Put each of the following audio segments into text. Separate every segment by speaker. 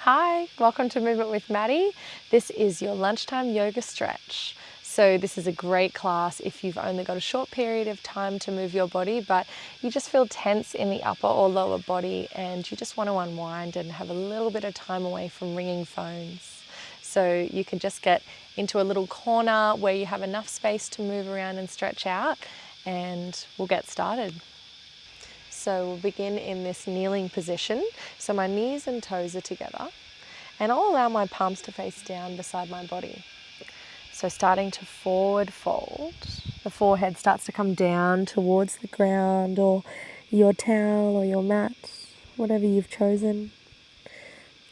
Speaker 1: Hi, welcome to Movement with Maddie. This is your lunchtime yoga stretch. So this is a great class if you've only got a short period of time to move your body, but you just feel tense in the upper or lower body and you just want to unwind and have a little bit of time away from ringing phones. So you can just get into a little corner where you have enough space to move around and stretch out, and we'll get started. So we'll begin in this kneeling position. So my knees and toes are together, and I'll allow my palms to face down beside my body. So starting to forward fold, the forehead starts to come down towards the ground or your towel or your mat, whatever you've chosen,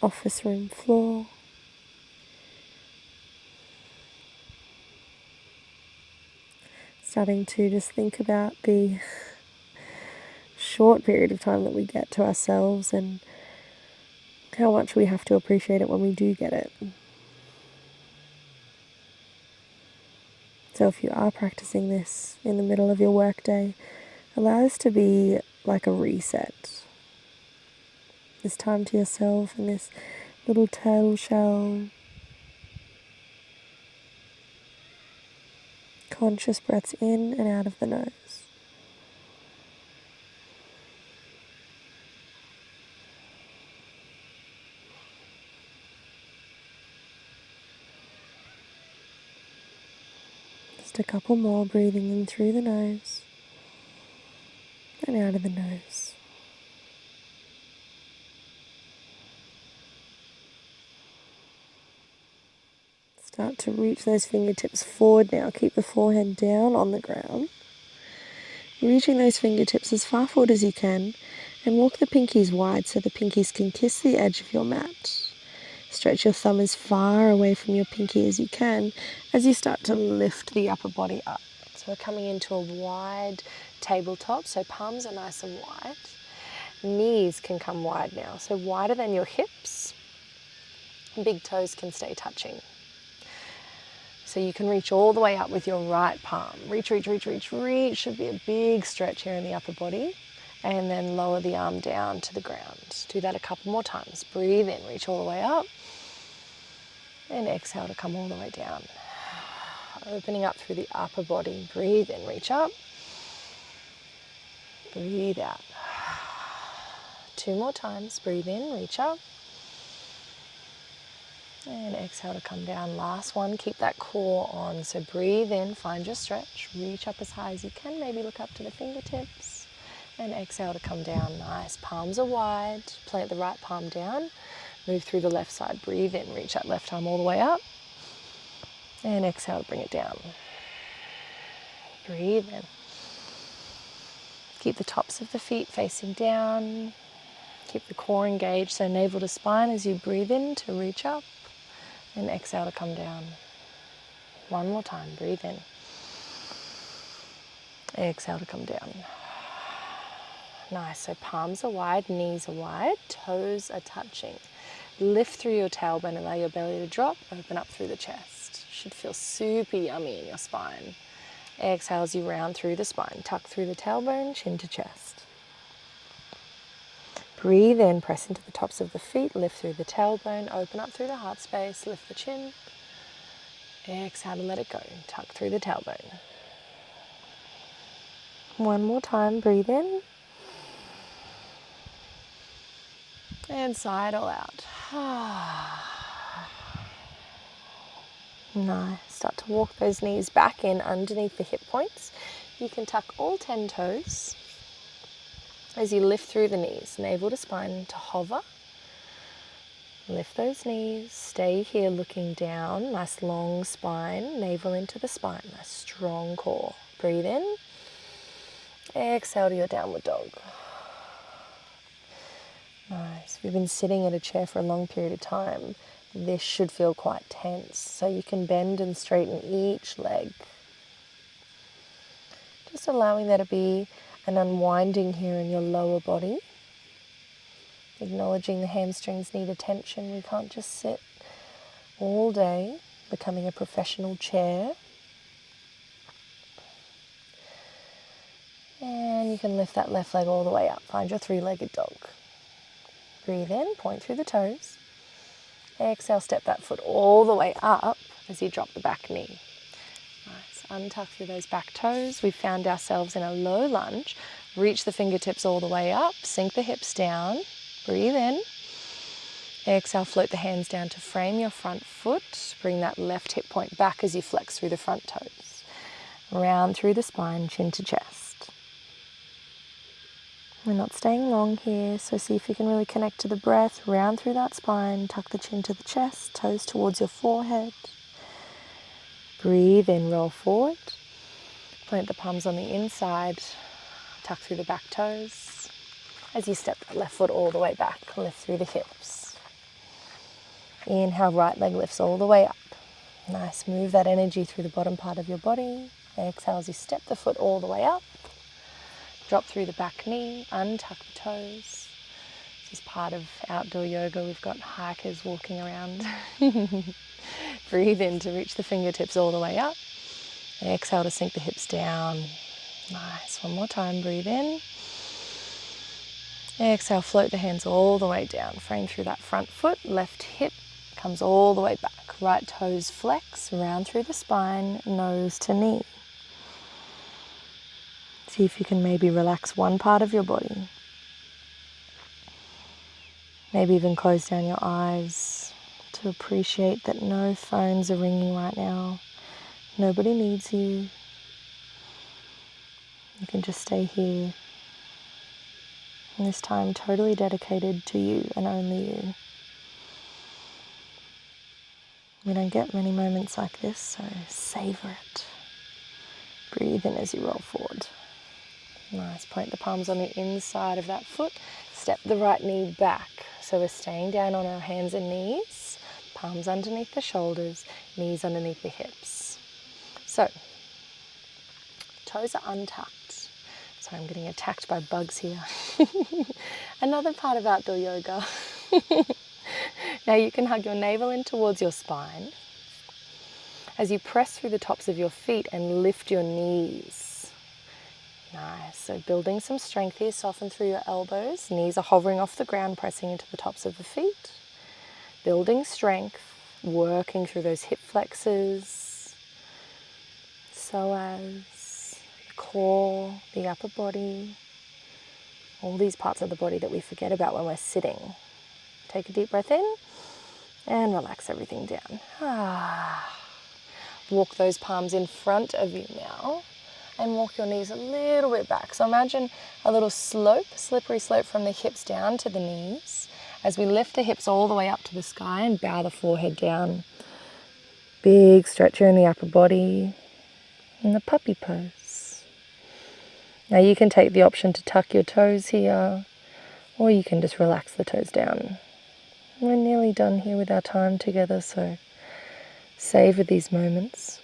Speaker 1: office room floor. Starting to just think about the short period of time that we get to ourselves and how much we have to appreciate it when we do get it. So if you are practicing this in the middle of your workday, allow this to be like a reset. This time to yourself in this little turtle shell. Conscious breaths in and out of the nose. Just a couple more, breathing in through the nose and out of the nose. Start to reach those fingertips forward now. Keep the forehead down on the ground. Reaching those fingertips as far forward as you can, and walk the pinkies wide so the pinkies can kiss the edge of your mat. Stretch your thumb as far away from your pinky as you can as you start to lift the upper body up. So we're coming into a wide tabletop, so palms are nice and wide. Knees can come wide now, so wider than your hips. Big toes can stay touching. So you can reach all the way up with your right palm. Reach, reach, reach, reach, reach. Should be a big stretch here in the upper body. And then lower the arm down to the ground. Do that a couple more times. Breathe in, reach all the way up. And exhale to come all the way down. Opening up through the upper body. Breathe in, reach up. Breathe out. 2 more times. Breathe in, reach up. And exhale to come down. Last one, keep that core on. So breathe in, find your stretch. Reach up as high as you can. Maybe look up to the fingertips. And exhale to come down. Nice. Palms are wide. Plant the right palm down. Move through the left side. Breathe in. Reach that left arm all the way up. And exhale to bring it down. Breathe in. Keep the tops of the feet facing down. Keep the core engaged, so navel to spine as you breathe in to reach up. And exhale to come down. One more time. Breathe in. Exhale to come down. Nice. So palms are wide, knees are wide, toes are touching. Lift through your tailbone, allow your belly to drop, open up through the chest. Should feel super yummy in your spine. Exhale as you round through the spine. Tuck through the tailbone, chin to chest. Breathe in, press into the tops of the feet, lift through the tailbone, open up through the heart space, lift the chin. Exhale to let it go. Tuck through the tailbone. One more time, breathe in. And sigh it all out. Nice. Start to walk those knees back in underneath the hip points. You can tuck all 10 toes as you lift through the knees, navel to spine to hover. Lift those knees, stay here looking down, nice long spine, navel into the spine, nice strong core. Breathe in, exhale to your downward dog. Nice. If you've been sitting in a chair for a long period of time, this should feel quite tense, so you can bend and straighten each leg. Just allowing there to be an unwinding here in your lower body. Acknowledging the hamstrings need attention. We can't just sit all day becoming a professional chair. And you can lift that left leg all the way up. Find your 3-legged dog. Breathe in, point through the toes. Exhale, step that foot all the way up as you drop the back knee. Nice. Untuck through those back toes. We've found ourselves in a low lunge. Reach the fingertips all the way up. Sink the hips down. Breathe in. Exhale, float the hands down to frame your front foot. Bring that left hip point back as you flex through the front toes. Round through the spine, chin to chest. We're not staying long here, so see if you can really connect to the breath. Round through that spine, tuck the chin to the chest, toes towards your forehead. Breathe in, roll forward. Plant the palms on the inside, tuck through the back toes. As you step that left foot all the way back, lift through the hips. Inhale, right leg lifts all the way up. Nice, move that energy through the bottom part of your body. Exhale as you step the foot all the way up. Drop through the back knee, untuck the toes. This is part of outdoor yoga. We've got hikers walking around. Breathe in to reach the fingertips all the way up. Exhale to sink the hips down. Nice, one more time, breathe in. Exhale, float the hands all the way down. Frame through that front foot, left hip comes all the way back. Right toes flex, round through the spine, nose to knee. See if you can maybe relax one part of your body. Maybe even close down your eyes to appreciate that no phones are ringing right now. Nobody needs you. You can just stay here. And this time totally dedicated to you and only you. We don't get many moments like this, so savor it. Breathe in as you roll forward. Nice, point the palms on the inside of that foot. Step the right knee back. So we're staying down on our hands and knees. Palms underneath the shoulders, knees underneath the hips. So, toes are untucked. Sorry, I'm getting attacked by bugs here. Another part of outdoor yoga. Now you can hug your navel in towards your spine as you press through the tops of your feet and lift your knees. Nice, so building some strength here, soften through your elbows. Knees are hovering off the ground, pressing into the tops of the feet. Building strength, working through those hip flexors, psoas, the core, the upper body, all these parts of the body that we forget about when we're sitting. Take a deep breath in and relax everything down. Walk those palms in front of you now and walk your knees a little bit back. So imagine a little slope, slippery slope from the hips down to the knees as we lift the hips all the way up to the sky and bow the forehead down. Big stretch here in the upper body and the puppy pose. Now you can take the option to tuck your toes here, or you can just relax the toes down. We're nearly done here with our time together, so savor these moments.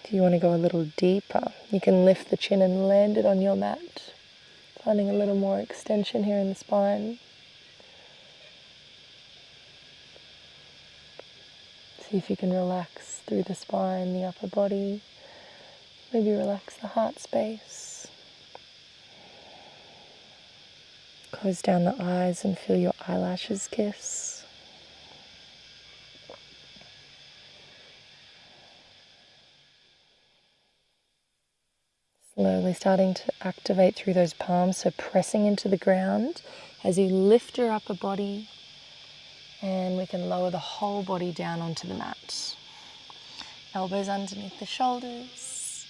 Speaker 1: If you want to go a little deeper, you can lift the chin and land it on your mat, finding a little more extension here in the spine. See if you can relax through the spine, the upper body. Maybe relax the heart space. Close down the eyes and feel your eyelashes kiss. Slowly starting to activate through those palms, so pressing into the ground as you lift your upper body, and we can lower the whole body down onto the mat. Elbows underneath the shoulders.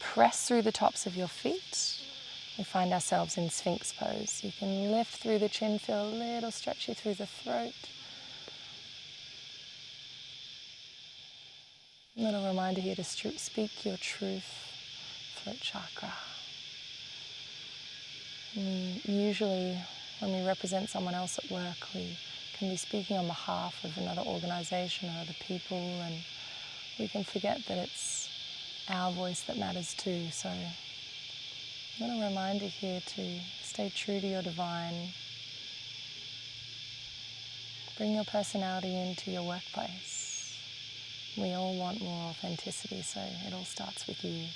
Speaker 1: Press through the tops of your feet. We find ourselves in Sphinx pose. You can lift through the chin, feel a little stretchy through the throat. A little reminder here to speak your truth. Throat chakra. Usually when we represent someone else at work, we can be speaking on behalf of another organization or other people, and we can forget that it's our voice that matters too. So a little reminder here to stay true to your divine. Bring your personality into your workplace. We all want more authenticity, so it all starts with you.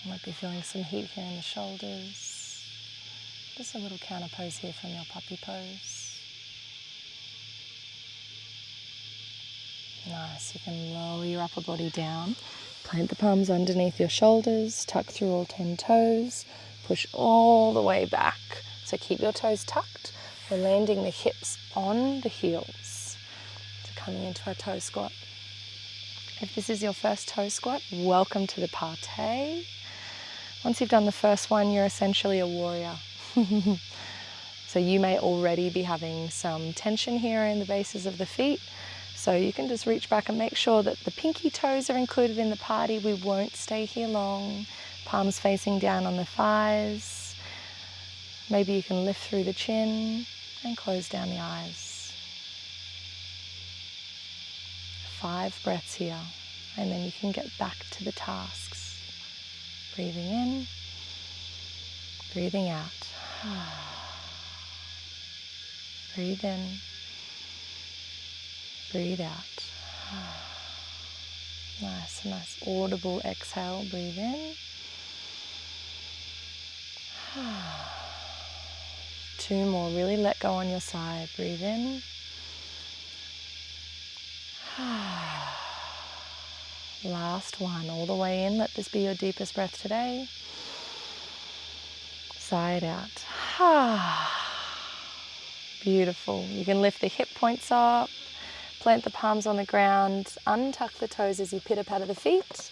Speaker 1: You might be feeling some heat here in the shoulders. Just a little counter pose here from your puppy pose. Nice. You can lower your upper body down. Plant the palms underneath your shoulders. Tuck through all 10 toes. Push all the way back. So keep your toes tucked. We're landing the hips on the heels. So coming into our toe squat. If this is your first toe squat, welcome to the party. Once you've done the first one, you're essentially a warrior. So you may already be having some tension here in the bases of the feet. So you can just reach back and make sure that the pinky toes are included in the party. We won't stay here long. Palms facing down on the thighs. Maybe you can lift through the chin and close down the eyes. 5 breaths here, and then you can get back to the tasks. Breathing in, breathing out. Breathe in, breathe out. Nice, a nice audible exhale. Breathe in. 2 more. Really let go on your side. Breathe in. Last one. All the way in. Let this be your deepest breath today. Side out. Beautiful. You can lift the hip points up. Plant the palms on the ground. Untuck the toes as you pitter-patter the feet.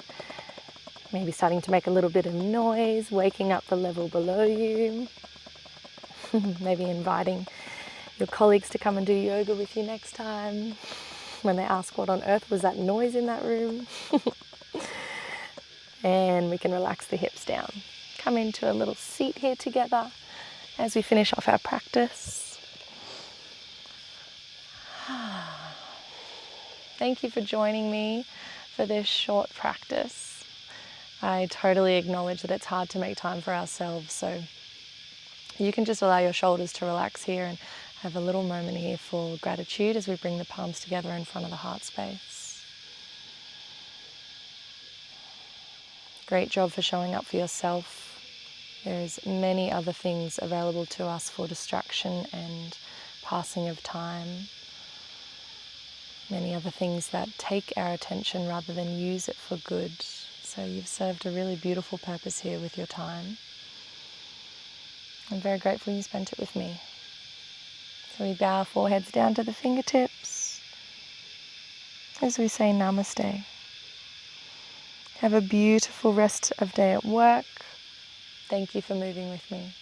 Speaker 1: Maybe starting to make a little bit of noise, waking up the level below you. Maybe inviting your colleagues to come and do yoga with you next time when they ask what on earth was that noise in that room. And we can relax the hips down. Come into a little seat here together as we finish off our practice. Thank you for joining me for this short practice. I totally acknowledge that it's hard to make time for ourselves, so you can just allow your shoulders to relax here and have a little moment here for gratitude as we bring the palms together in front of the heart space. Great job for showing up for yourself. There's many other things available to us for distraction and passing of time. Many other things that take our attention rather than use it for good. So you've served a really beautiful purpose here with your time. I'm very grateful you spent it with me. So we bow our foreheads down to the fingertips as we say namaste. Have a beautiful rest of day at work. Thank you for moving with me.